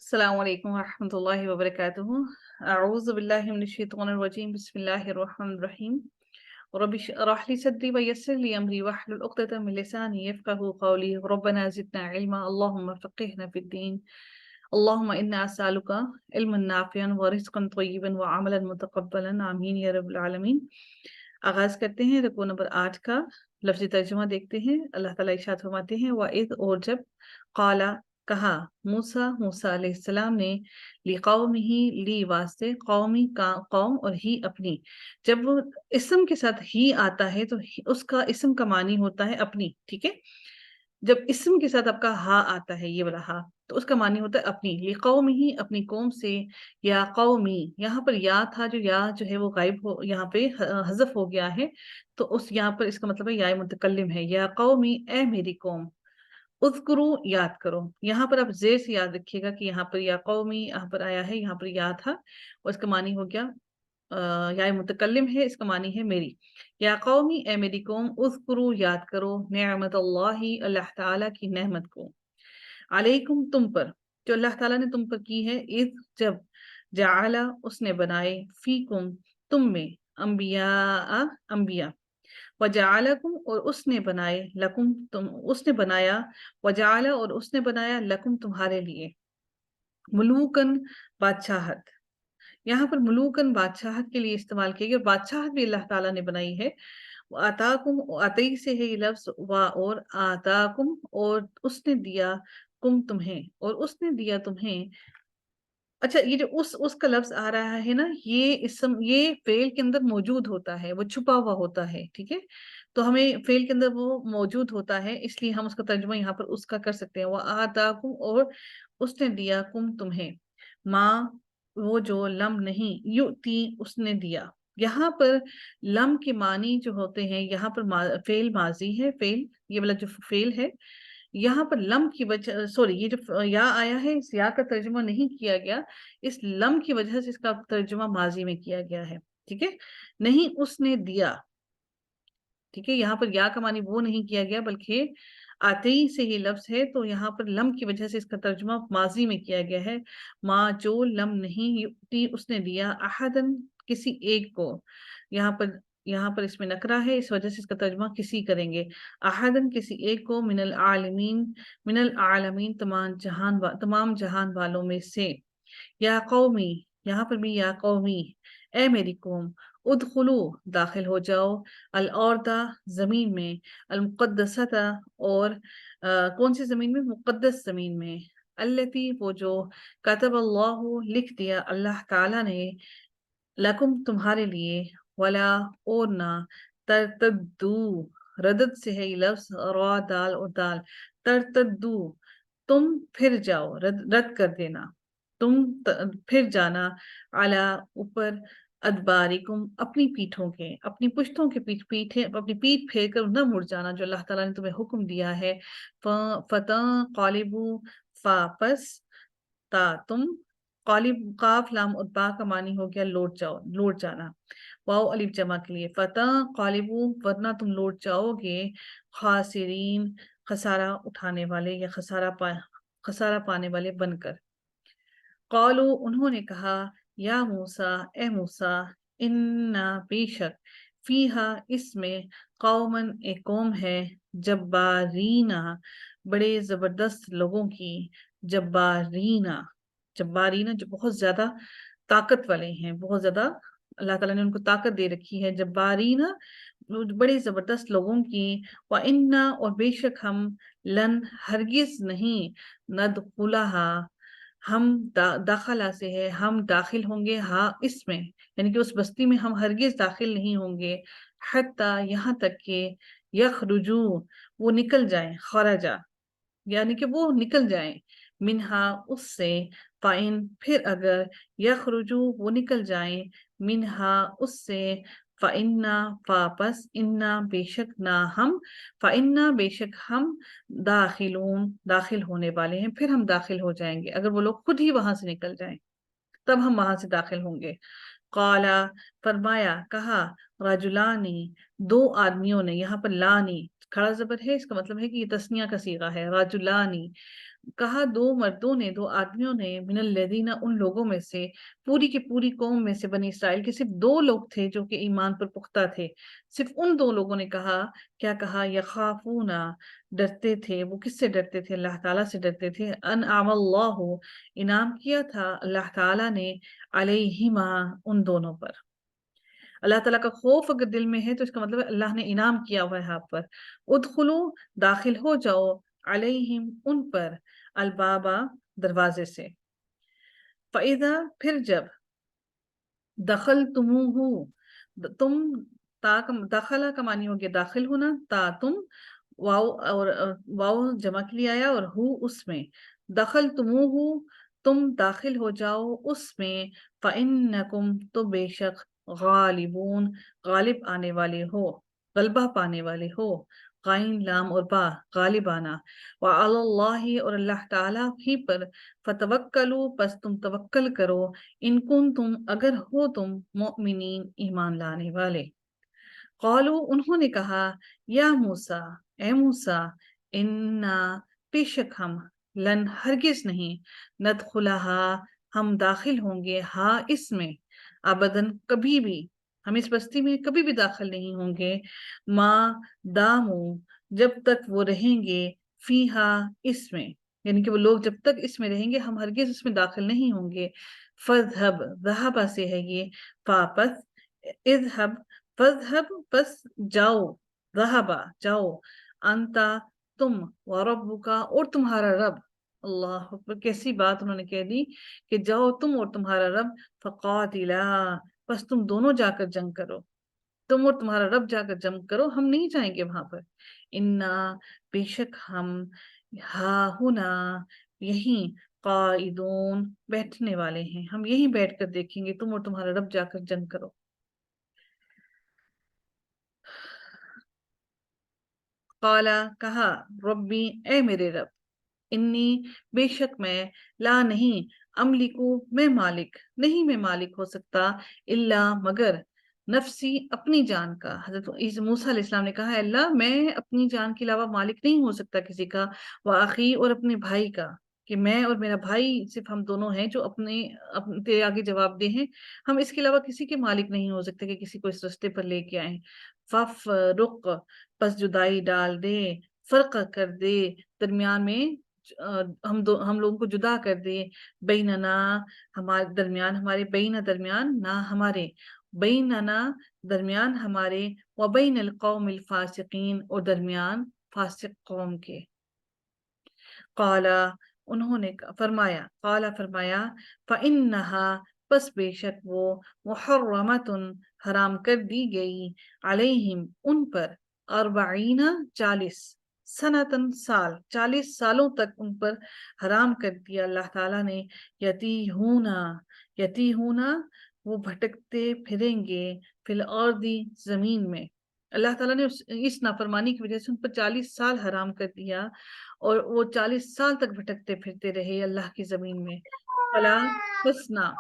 السلام علیکم ورحمۃ اللہ وبرکاتہ۔ اعوذ باللہ من الشیطان الرجیم، بسم اللہ الرحمن الرحیم۔ رب اشرح لي صدري ويسر لي امري واحلل عقدة من لساني يفقهوا قولي ربنا زدنا علما اللهم فقهنا في الدين اللهم انا اسالك علما نافعا ورزقا طيبا وعملا متقبلا آمین یا رب العالمین۔ آغاز کرتے ہیں رکوع نمبر 8 کا لفظی ترجمہ دیکھتے ہیں۔ اللہ تعالیٰ ارشاد فرماتے ہیں وَإِذْ اور جب قالا کہا موسیٰ علیہ السلام نے لِقَوْمِهِ لی واسطے قومی کا قوم اور ہی اپنی۔ جب وہ اسم کے ساتھ ہی آتا ہے تو اس کا اسم کا معنی ہوتا ہے اپنی، ٹھیک ہے۔ جب اسم کے ساتھ آپ کا ہا آتا ہے، یہ والا ہا، تو اس کا معنی ہوتا ہے اپنی۔ لِقَوْمِهِ اپنی قوم سے، یا قومی، یہاں پر یا تھا جو ہے وہ غائب ہو، یہاں پہ حذف ہو گیا ہے، تو اس یہاں پر اس کا مطلب ہے یا متکلم ہے، یا قومی اے میری قوم، اذکرو یاد کرو۔ یہاں پر آپ زیر سے یاد رکھیے گا کہ یہاں پر یا قومی یہاں پر آیا ہے، یہاں پر یا تھا اور اس کا معنی ہو گیا یا متکلم ہے، اس کا معنی ہے میری۔ یا قومی اے میری قوم، اذکرو یاد کرو نعمت اللہ اللہ تعالیٰ کی نعمت کو، علیکم تم پر، جو اللہ تعالیٰ نے تم پر کی ہے، اذ جب، جعل اس نے بنائے، فیکم تم میں، انبیاء انبیاء، وجعلکم اور اس نے بنائے، لکم تم اس نے بنایا، وجعل اور اس نے بنایا، لکم تمہارے لیے، ملوکن بادشاہت۔ یہاں پر ملوکن بادشاہت کے لیے استعمال کیا گیا، بادشاہت بھی اللہ تعالیٰ نے بنائی ہے۔ آتاکم عطی سے ہے یہ لفظ، اور آتاکم اور اس نے دیا، کم تمہیں اور اس نے دیا تمہیں۔ اچھا، یہ جو اس کا لفظ آ رہا ہے نا، یہ اسم یہ فعل کے اندر موجود ہوتا ہے، وہ چھپا ہوا ہوتا ہے، ٹھیک ہے۔ تو ہمیں فعل کے اندر وہ موجود ہوتا ہے، اس لیے ہم اس کا ترجمہ یہاں پر اس کا کر سکتے ہیں، وَآتَاكُمْ اور اس نے دیا، کم تمہیں، ماں وہ جو لم نہیں، یؤتی اس نے دیا۔ یہاں پر لم کے معنی جو ہوتے ہیں، یہاں پر فعل ماضی ہے، فعل یہ والا جو فعل ہے، یہاں پر لم کی وجہ سوری یہ جو یا آیا ہے، اس یا کا ترجمہ نہیں کیا گیا، اس لم کی وجہ سے اس کا ترجمہ ماضی میں کیا گیا ہے، ٹھیک ہے۔ نہیں اس نے دیا، ٹھیک ہے، یہاں پر یا کا معنی وہ نہیں کیا گیا بلکہ آتے ہی سے ہی لفظ ہے، تو یہاں پر لم کی وجہ سے اس کا ترجمہ ماضی میں کیا گیا ہے۔ ماں جو لم نہیں، یؤتی اس نے دیا، احدن کسی ایک کو، یہاں پر اس میں نکرہ ہے، اس وجہ سے اس کا ترجمہ کسی کریں گے، احدن کسی ایک کو، من العالمین تمام جہان والوں میں سے۔ یا قومی یہاں پر بھی یا قومی اے میری قوم، ادخلو داخل ہو جاؤ، الارض زمین میں، المقدسۃ اور کون سی زمین میں؟ مقدس زمین میں، التی وہ جو، کتب اللہ لکھ دیا اللہ تعالیٰ نے، لکم تمہارے لیے، ولا اور نہ، ترتدو ردد سے ہے یہ لفظ، را دال اور دال، ترتدو تم پھر جاؤ، رد کر دینا، تم پھر جانا، اعلی اوپر، ادبارکم اپنی پیٹھوں کے، اپنی پشتوں کے اپنی پیٹھ پھیر کر نہ مڑ جانا، جو اللہ تعالیٰ نے تمہیں حکم دیا ہے۔ فتح قالبو واپس، تا تم، قالب قاف لام اور با کا معنی ہو گیا لوٹ جاؤ، لوٹ جانا، واو الف جمع کے لیے، فتح قالبو ورنہ تم لوٹ جاؤ گے، خاسرین خسارہ اٹھانے والے یا خسارہ پانے والے بن کر۔ قالو انہوں نے کہا، یا موسیٰ اے موسیٰ، انا بے شک، فیہا اس میں، قومن ایک قوم ہے، جبارینا بڑے زبردست لوگوں کی، جبارینا جو بہت زیادہ طاقت والے ہیں، بہت زیادہ اللہ تعالیٰ نے ان کو طاقت دے رکھی ہے، جبارینا بڑے زبردست لوگوں کی، وَإِنَّا اور بے شک ہم، لن ہرگز نہیں، ندخلها ہم داخلہ سے ہے، ہم داخل ہوں گے، ہاں اس میں، یعنی کہ اس بستی میں ہم ہرگز داخل نہیں ہوں گے، حتی یہاں تک کہ، یخرجو وہ نکل جائیں، خرجا یعنی کہ وہ نکل جائیں، منہا اس سے، فائن پھر اگر، یخرجو وہ نکل جائیں، منہا اس سے، فَإِنَّا واپس، اِنَّا بے شک نہ ہم، فَإِنَّا بے شک ہم، داخلون داخل ہونے والے ہیں، پھر ہم داخل ہو جائیں گے، اگر وہ لوگ خود ہی وہاں سے نکل جائیں تب ہم وہاں سے داخل ہوں گے۔ قالا فرمایا، کہا، رجلانی دو آدمیوں نے، یہاں پر لانی کھڑا زبر ہے، اس کا مطلب ہے کہ یہ تسنیہ کا صیغہ ہے. رجلانی، کہا دو مردوں نے، دو آدمیوں نے، من الذین، ان لوگوں میں سے، پوری کی پوری قوم میں سے، بنی اسرائیل کے صرف دو لوگ تھے جو کہ ایمان پر پختہ تھے. صرف ان دو لوگوں نے کہا، کیا کہا؟ یخافون، ڈرتے تھے. وہ کس سے ڈرتے تھے؟ اللہ تعالیٰ سے ڈرتے تھے. انعم اللہ، انعام کیا تھا اللہ تعالیٰ نے، علیہما، ان دونوں پر. اللہ تعالیٰ کا خوف اگر دل میں ہے تو اس کا مطلب ہے اللہ نے انعام کیا ہوا ہے آپ پر. ادخلو، داخل ہو جاؤ، علیہم، ان پر، البابا، دروازے سے. فَإِذَا، پھر جب، دخلتموہ، تم، دخلا کا معنی ہو گیا داخل ہونا، تم، واو اور واو جمع کے لیے آیا، اور ہو اس میں. دخلتموہ، تم داخل ہو جاؤ اس میں. فَإِنَّكُمْ، تو بے شک، غالبون، غالب آنے والے ہو، غلبہ پانے والے ہو. غین، لام اور با، غالبانہ. وعلی اللہ، اور اللہ تعالیٰ ہی پر. فتوکلوا، پس تم توکل کرو. ان کنتم، اگر ہو تم، مؤمنین، ایمان لانے والے. قالوا، انہوں نے کہا، یا موسیٰ، اے موسیٰ، انا، بے شک ہم، لن، ہرگز نہیں، ندخلہا، ہم داخل ہوں گے، ہاں اس میں، ابداً، کبھی بھی، ہم اس بستی میں کبھی بھی داخل نہیں ہوں گے، ما دامو، جب تک وہ رہیں گے، فیہا، اس میں، یعنی کہ وہ لوگ جب تک اس میں رہیں گے ہم ہرگز اس میں داخل نہیں ہوں گے. فذہب، ذہبہ سے ہے یہ، واپس. اذہب، فذہب، پس جاؤ، ذہبہ، جاؤ، انتا، تم، وربکا، اور تمہارا رب. اللہ اکبر، کیسی بات انہوں نے کہہ دی کہ جاؤ تم اور تمہارا رب. فقاتلا، بس تم دونوں جا کر جنگ کرو، تم اور تمہارا رب جا کر جنگ کرو، ہم نہیں جائیں گے وہاں پر. انا، بے شک ہم، ہا ہنا، یہیں، قائدون، بیٹھنے والے ہیں، ہم یہیں بیٹھ کر دیکھیں گے، تم اور تمہارا رب جا کر جنگ کرو. قالا، کہا، ربی، اے میرے رب، انی، بے شک میں، لا، نہیں، املکو، میں مالک نہیں، میں مالک ہو سکتا، الا، مگر، نفسی، اپنی جان کا. حضرت موسیٰ علیہ السلام نے کہا، اے اللہ، میں اپنی جان کے علاوہ مالک نہیں ہو سکتا کسی کا. وآخی، اور اپنے بھائی کا، کہ میں اور میرا بھائی صرف ہم دونوں ہیں جو تیرے آگے جواب دے ہیں، ہم اس کے علاوہ کسی کے مالک نہیں ہو سکتے کہ کسی کو اس رستے پر لے کے آئیں. فف، رق، پس جدائی ڈال دے، فرق کر دے، درمیان میں، ہم لوگوں کو جدا کر دے. بیننا، ہمارے درمیان، ہمارے، بین، درمیان، نہ ہمارے، بیننا، درمیان ہمارے، و بین القوم الفاسقین، اور درمیان فاسق قوم کے. قالا، انہوں نے فرمایا، قالا، فرمایا، فَإِنَّهَا، پس بے شک وہ، محرمتن، حرام کر دی گئی، علیہم، ان پر، 40، 40، سنتن، سال، 40 سالوں تک ان پر حرام کر دیا اللہ تعالیٰ نے. یتیہونا، یتیہونا، وہ بھٹکتے پھریں گے، فی الارض، زمین میں. اللہ تعالیٰ نے اس نافرمانی کی وجہ سے ان پر 40 سال حرام کر دیا، اور وہ 40 سال تک بھٹکتے پھرتے رہے اللہ کی زمین میں. فلا، پسنا،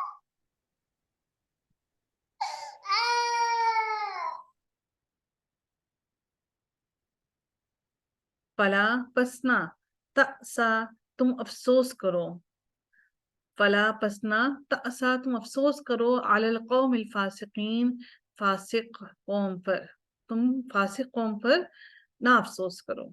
فلا، پسنا، تأسا، تم افسوس کرو، فلا، پسنا، تأسا، تم افسوس کرو، علی القوم الفاسقین، فاسق قوم پر، تم فاسق قوم پر نہ افسوس کرو.